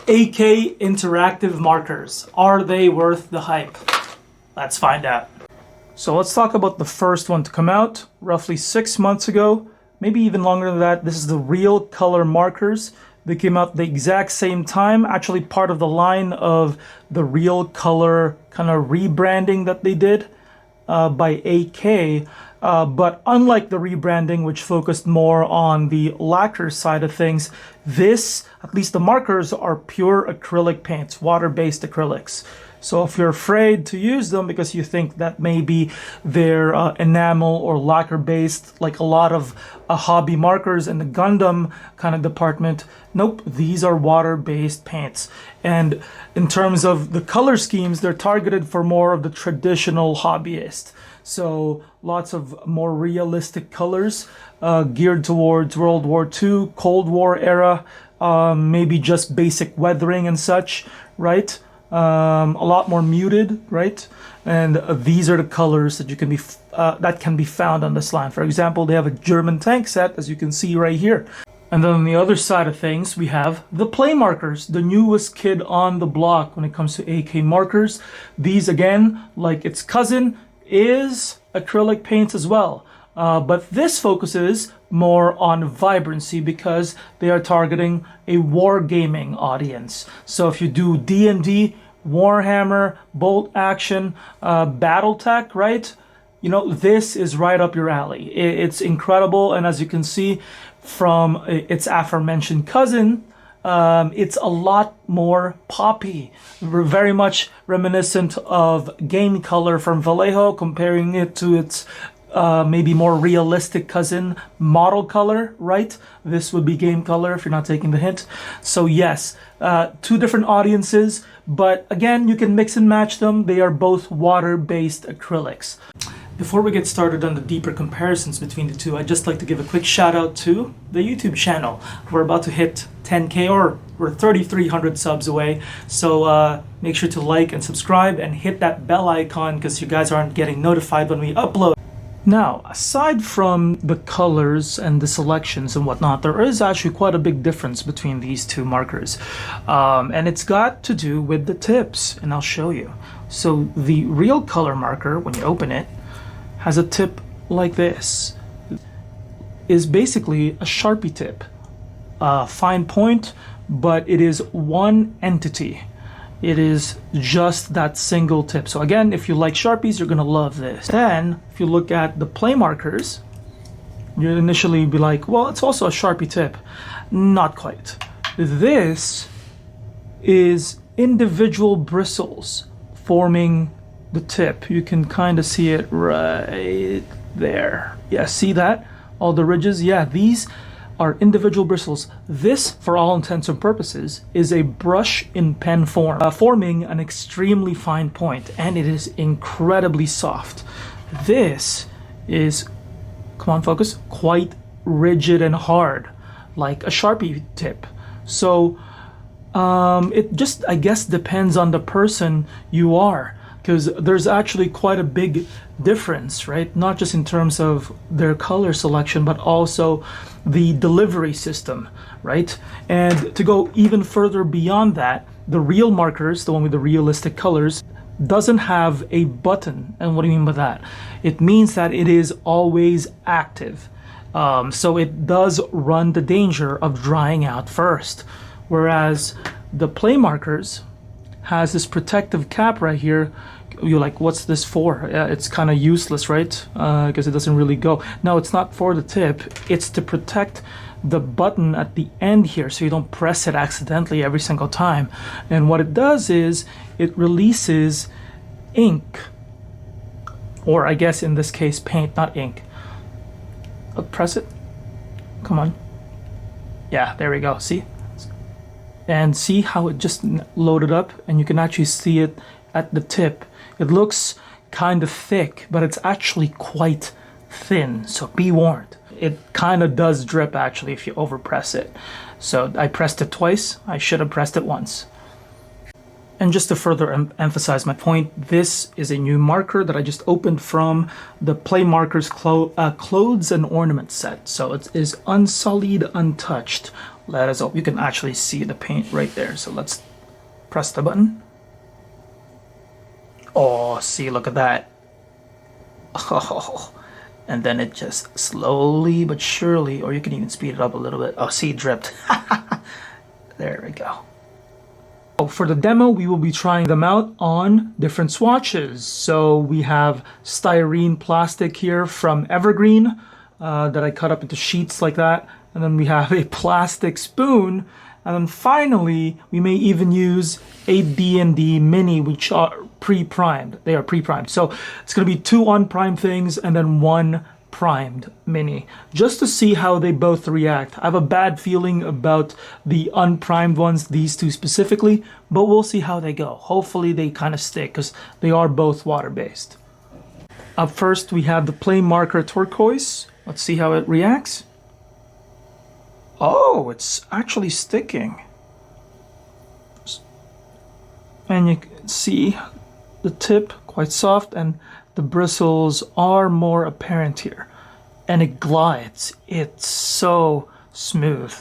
AK interactive markers. Are they worth the hype? Let's find out. So let's talk about the first one to come out roughly 6 months ago, maybe even longer than that. This is the Real Color markers. They came out the exact same time, actually part of the line of the Real Color kind of rebranding that they did by AK. But unlike the rebranding, which focused more on the lacquer side of things, this, at least the markers, are pure acrylic paints, water-based acrylics. So if you're afraid to use them because you think that maybe they're enamel or lacquer-based, like a lot of hobby markers in the Gundam kind of department, nope, these are water-based paints. And in terms of the color schemes, they're targeted for more of the traditional hobbyist. So lots of more realistic colors geared towards World War II, Cold War era, maybe just basic weathering and such, right? A lot more muted, right? And these are the colors that you can that can be found on this line. For example, they have a German tank set, as you can see right here. And then on the other side of things, we have the Playmarkers, the newest kid on the block when it comes to AK markers. These, again, like its cousin, is acrylic paints as well. But this focuses more on vibrancy because they are targeting a wargaming audience. So if you do D&D, Warhammer, bolt action, Battletech, right? You know, this is right up your alley. It's incredible, and as you can see from its aforementioned cousin, it's a lot more poppy, very much reminiscent of Game Color from Vallejo, comparing it to its maybe more realistic cousin, Model Color, right? This would be Game Color if you're not taking the hint. So yes, two different audiences, but again, you can mix and match them. They are both water-based acrylics. Before we get started on the deeper comparisons between the two, I'd just like to give a quick shout out to the YouTube channel. We're about to hit 10K, or we're 3,300 subs away. So make sure to like and subscribe and hit that bell icon because you guys aren't getting notified when we upload. Now, aside from the colors and the selections and whatnot, there is actually quite a big difference between these two markers. And it's got to do with the tips, and I'll show you. So the Real Color marker, when you open it, has a tip like this. Is basically a Sharpie tip. Fine point, but it is one entity. It is just that single tip. So again, if you like Sharpies, you're gonna love this. Then, if you look at the Playmarkers, you'd initially be like, well, it's also a Sharpie tip. Not quite. This is individual bristles forming the tip. You can kind of see it right there. Yeah, see that? All the ridges? Yeah, these are individual bristles. This, for all intents and purposes, is a brush in pen form, forming an extremely fine point, and it is incredibly soft. This is, come on, focus, quite rigid and hard, like a Sharpie tip. So it just, I guess, depends on the person you are, because there's actually quite a big difference, right? Not just in terms of their color selection, but also the delivery system, right? And to go even further beyond that, the Real markers, the one with the realistic colors, doesn't have a button. And what do you mean by that? It means that it is always active. So it does run the danger of drying out first. Whereas the Playmarkers has this protective cap right here. You're like, what's this for? It's kind of useless, right? Because it doesn't really go. No, it's not for the tip. It's to protect the button at the end here so you don't press it accidentally every single time. And what it does is it releases ink, or I guess in this case paint, not ink. Press it. Come on. Yeah, there we go. See? And see how it just loaded up, and you can actually see it at the tip. It looks kind of thick, but it's actually quite thin, so be warned. It kind of does drip actually if you overpress it. So I pressed it twice. I should have pressed it once. And just to further emphasize my point, this is a new marker that I just opened from the Playmarkers Clothes and Ornaments set. So it is unsullied, untouched, Let us hope. You can actually see the paint right there. So let's press the button. Oh, see, look at that. Oh, and then it just slowly but surely, or you can even speed it up a little bit. Oh, see, it dripped. There we go. So for the demo, we will be trying them out on different swatches. So we have styrene plastic here from Evergreen that I cut up into sheets like that. And then we have a plastic spoon. And then finally, we may even use a D&D mini, which are pre-primed. They are pre-primed. So it's going to be 2 unprimed things and then 1 primed mini, just to see how they both react. I have a bad feeling about the unprimed ones, these 2 specifically, but we'll see how they go. Hopefully they kind of stick because they are both water-based. Up first, we have the Playmarker turquoise. Let's see how it reacts. Oh, it's actually sticking. And you can see the tip quite soft and the bristles are more apparent here. And it glides. It's so smooth.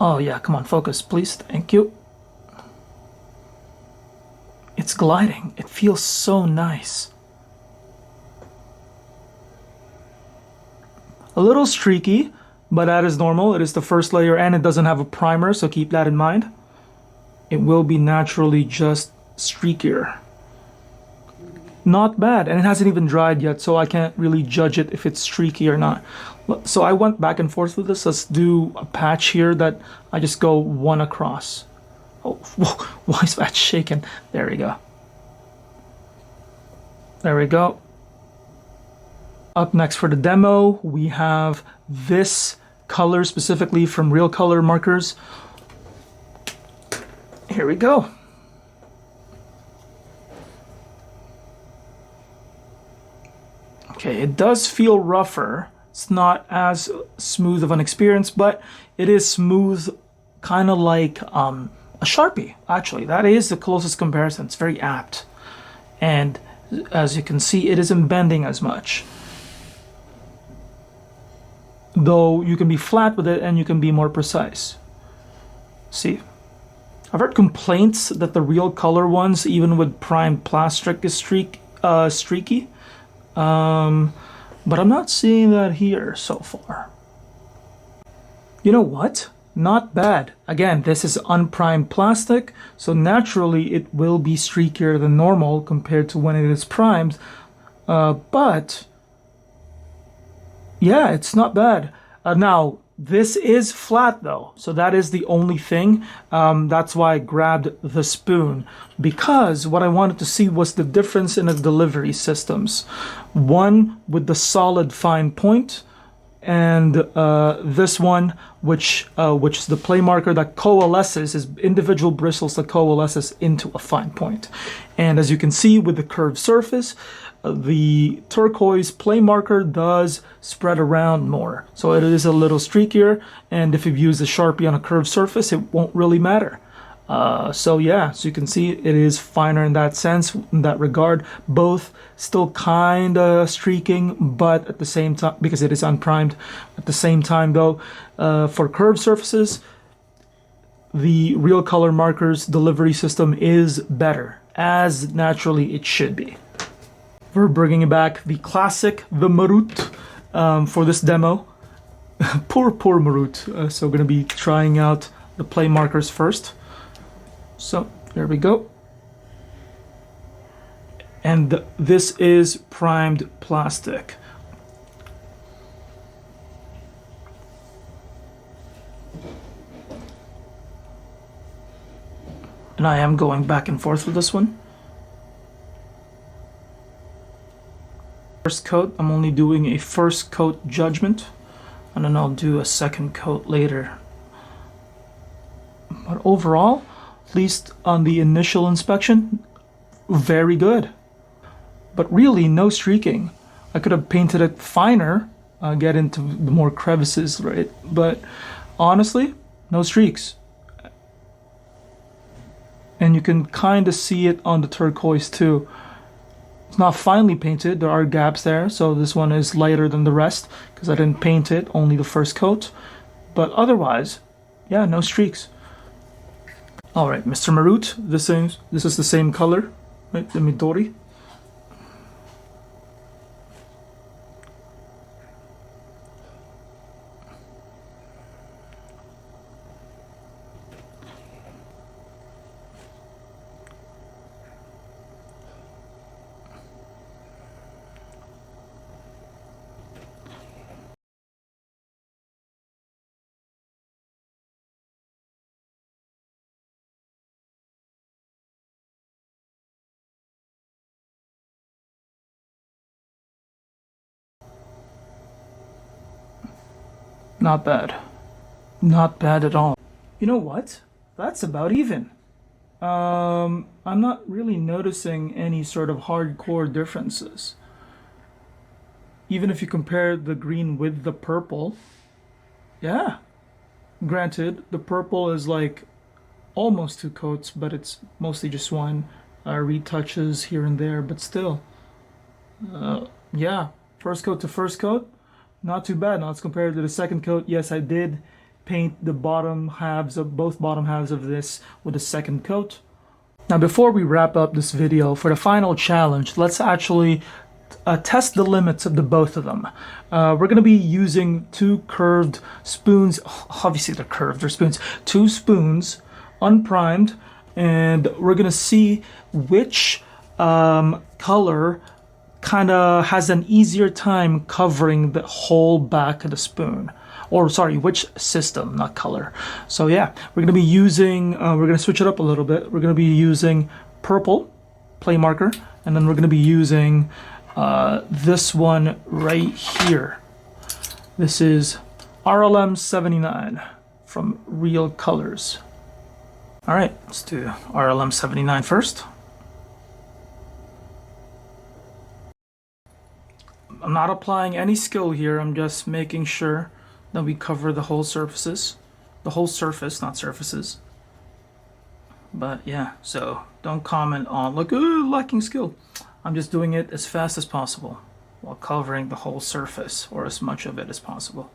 Oh yeah, come on, focus please. Thank you. It's gliding. It feels so nice. A little streaky, but that is normal. It is the first layer and it doesn't have a primer, so keep that in mind. It will be naturally just streakier. Not bad, and it hasn't even dried yet, so I can't really judge it if it's streaky or not. So I went back and forth with this. Let's do a patch here that I just go 1 across. Oh, why is that shaking? There we go. There we go. Up next for the demo, we have this color specifically from Real Color Markers. Here we go. Okay, it does feel rougher. It's not as smooth of an experience, but it is smooth, kind of like a Sharpie, actually. That is the closest comparison. It's very apt. And as you can see, it isn't bending as much. Though you can be flat with it and you can be more precise. See? I've heard complaints that the Real Color ones, even with primed plastic, is streaky. But I'm not seeing that here so far. You know what? Not bad. Again, this is unprimed plastic, so naturally it will be streakier than normal compared to when it is primed. But yeah, it's not bad. Now, this is flat though, so that is the only thing. That's why I grabbed the spoon, because what I wanted to see was the difference in the delivery systems. One with the solid fine point, and this one, which is the Playmarker that coalesces, is individual bristles that coalesces into a fine point. And as you can see with the curved surface, the turquoise Playmarker does spread around more. So it is a little streakier, and if you use a Sharpie on a curved surface, it won't really matter. So yeah, so you can see it is finer in that sense, in that regard. Both still kind of streaking, but at the same time, because it is unprimed, at the same time though, for curved surfaces, the Real Color Markers delivery system is better, as naturally it should be. We're bringing back the classic, the Marut, for this demo. poor Marut. So we're going to be trying out the Playmarkers first. So there we go. And this is primed plastic. And I am going back and forth with this one. First coat, I'm only doing a first coat judgment, and then I'll do a second coat later. But overall, at least on the initial inspection, very good. But really, no streaking. I could have painted it finer, get into the more crevices, right? But honestly, no streaks. And you can kind of see it on the turquoise too. It's not finely painted, there are gaps there, so this one is lighter than the rest because I didn't paint it, only the first coat. But otherwise, yeah, no streaks. All right, Mr. Marut, this is the same color, right? The Midori. Not bad. Not bad at all. You know what? That's about even. I'm not really noticing any sort of hardcore differences. Even if you compare the green with the purple, yeah. Granted, the purple is like almost two coats, but it's mostly just one. Retouches here and there, but still. Yeah, first coat to first coat, not too bad. Now let's compare it to the second coat. Yes, I did paint the bottom halves of both bottom halves of this with a second coat. Now before we wrap up this video, for the final challenge, let's actually test the limits of the both of them. We're going to be using two curved spoons. Obviously they're curved, they're spoons. Two spoons, unprimed, and we're going to see which color kind of has an easier time covering the whole back of the spoon. Or sorry, which system, not color. So yeah, we're going to be using, we're going to switch it up a little bit. We're going to be using purple Playmarker, and then we're going to be using this one right here. This is RLM 79 from Real Colors. All right, let's do RLM 79 first. I'm not applying any skill here. I'm just making sure that we cover the whole surfaces. The whole surface, not surfaces. But yeah, so don't comment on, look, lacking skill. I'm just doing it as fast as possible while covering the whole surface, or as much of it as possible.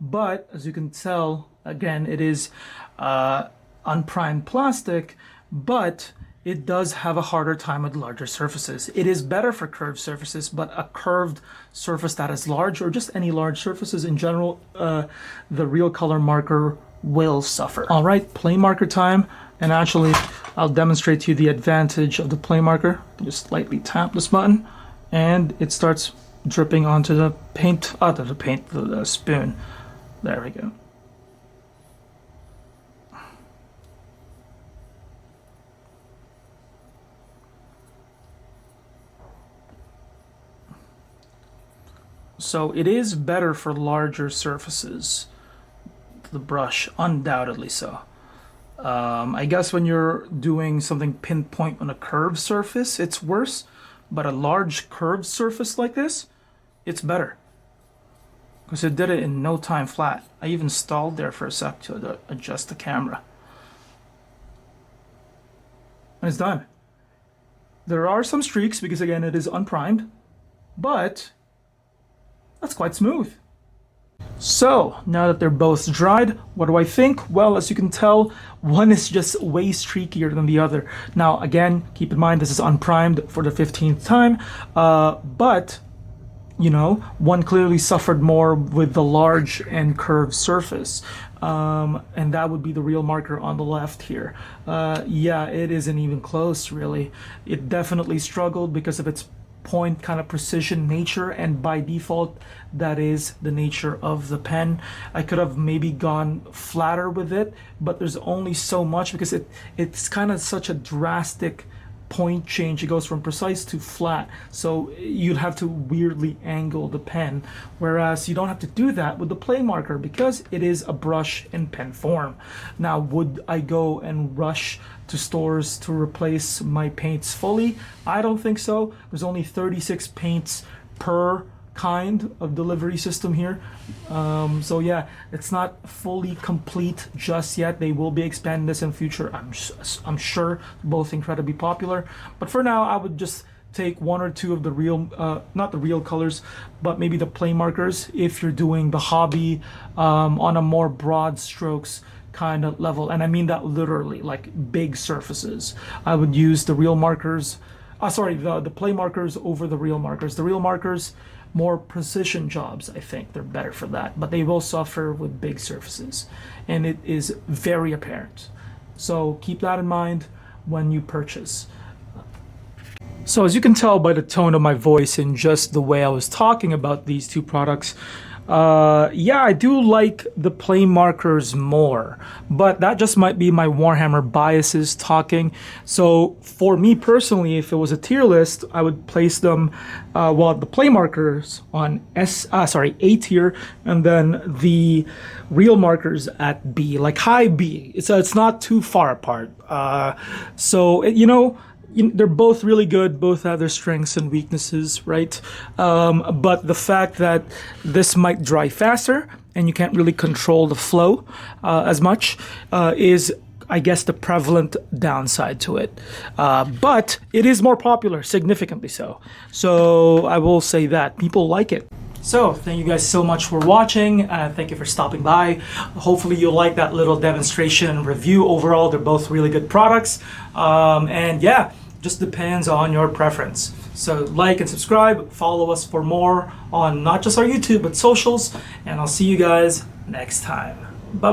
But as you can tell, again, it is unprimed plastic, but it does have a harder time with larger surfaces. It is better for curved surfaces, but a curved surface that is large, or just any large surfaces in general, the Real Color marker will suffer. All right, Playmarker time. And actually, I'll demonstrate to you the advantage of the Playmarker. Just lightly tap this button, and it starts dripping onto the paint, the spoon. There we go. So it is better for larger surfaces, the brush, undoubtedly so. I guess when you're doing something pinpoint on a curved surface, it's worse, but a large curved surface like this, it's better. Because it did it in no time flat. I even stalled there for a sec to adjust the camera. And it's done. There are some streaks because again it is unprimed, but that's quite smooth. So, now that they're both dried, what do I think? Well, as you can tell, one is just way streakier than the other. Now, again, keep in mind this is unprimed for the 15th time, but, you know, one clearly suffered more with the large and curved surface. And that would be the Real marker on the left here. Yeah, it isn't even close, really. It definitely struggled because of its point kind of precision nature, and by default that is the nature of the pen. I could have maybe gone flatter with it, but there's only so much because it's kind of such a drastic point change. It goes from precise to flat, so you'd have to weirdly angle the pen, whereas you don't have to do that with the Playmarker because it is a brush in pen form. Now, would I go and rush to stores to replace my paints fully? I don't think so. There's only 36 paints per kind of delivery system here, so yeah, it's not fully complete just yet. They will be expanding this in future. I'm sure, both incredibly popular, but for now I would just take one or two of the real, not the real colors, but maybe the Playmarkers if you're doing the hobby on a more broad strokes kind of level. And I mean that literally, like big surfaces. I would use the real markers, the Playmarkers over the real markers. The real markers, more precision jobs, I think they're better for that, but they will suffer with big surfaces, and it is very apparent. So keep that in mind when you purchase. So as you can tell by the tone of my voice and just the way I was talking about these two products, yeah, I do like the Playmarkers more, but that just might be my Warhammer biases talking. So for me personally, if it was a tier list, I would place them, the Playmarkers on A tier, and then the real markers at B, like high B. It's not too far apart. They're both really good, both have their strengths and weaknesses, right? But the fact that this might dry faster and you can't really control the flow as much is, I guess, the prevalent downside to it. But it is more popular, significantly so. So I will say that people like it. So thank you guys so much for watching. Thank you for stopping by. Hopefully you'll like that little demonstration and review. Overall, they're both really good products. And yeah, just depends on your preference. So like and subscribe, follow us for more on not just our YouTube, but socials. And I'll see you guys next time.